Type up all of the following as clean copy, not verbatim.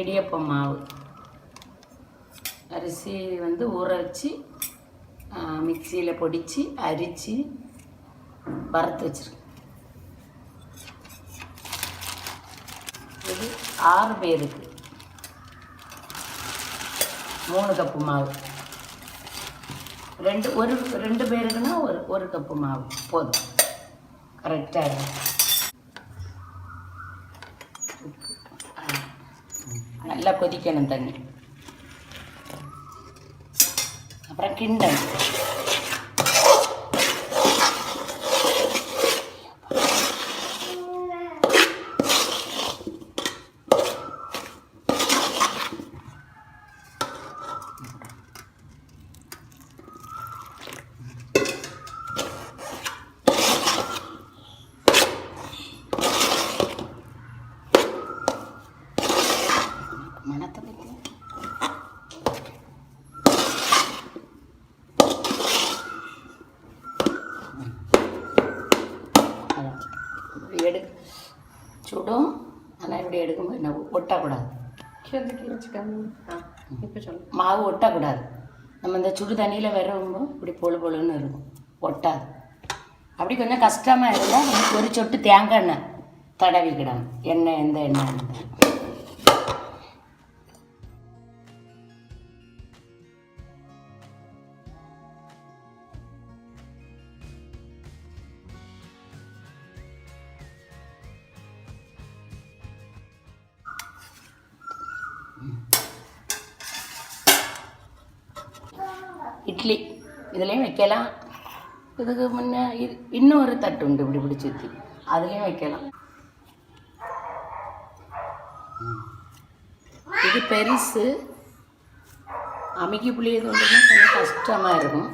இடியப்பம் மாவு அரிசி வந்து ஊற வச்சு மிக்சியில் பொடித்து அரித்து வறுத்து வச்சுருக்கேன். இது 6 பேருக்கு 3 கப்பு மாவு. 2 பேருக்குன்னா ஒரு கப்பு மாவு போதும், கரெக்டாக இருக்கும். நல்லா கொதிக்கணும் தண்ணி. அப்புறம் கிண்டணும். மணத்தை பற்றி சுடும். ஆனால் இப்படி எடுக்கும்போது என்ன ஒட்டக்கூடாது, மாவு ஒட்டக்கூடாது. நம்ம இந்த சுடு தண்ணியில் விரவும்போது இப்படி பொழுன்னு இருக்கும், ஒட்டாது. அப்படி கொஞ்சம் கஷ்டமாக இருந்தால் நமக்கு ஒரு சொட்டு தேங்காய் எண்ணெய் தடவிக்கிடணும். எண்ணெய் எந்த எண்ணெய் இட்லி இதுலேயும் வைக்கலாம். இதுக்கு முன்னே இன்னொரு தட்டு உண்டு இப்படி பிடிச்சி ஊற்றி, அதுலேயும் வைக்கலாம். இது பெருசு, அமுக்கி புளியது வந்துன்னா கொஞ்சம் கஷ்டமாக இருக்கும்.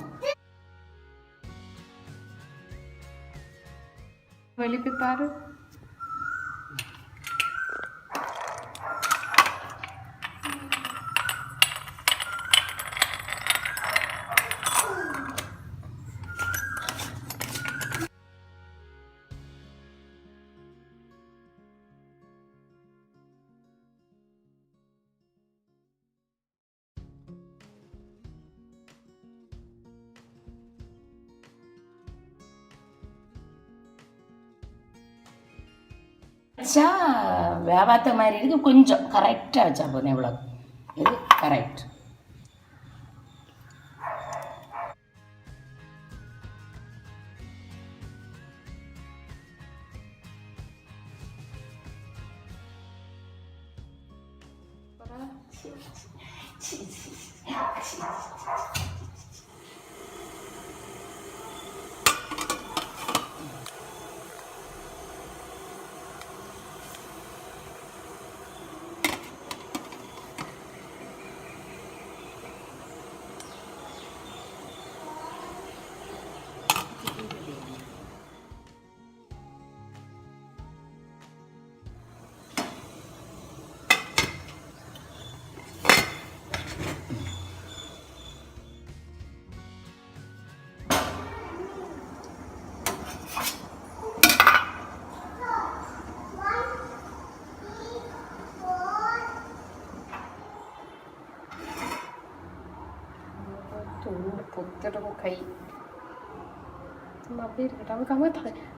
வெளிப்பி பாரு. வச்சா வேவாத்த மாதிரி இருக்குது, கொஞ்சம் கரெக்டாக வச்சா போதும். எவ்வளோ இது கரெக்ட். பொத்தடும் கை சும்மா அப்படியே இருக்கட்டும்.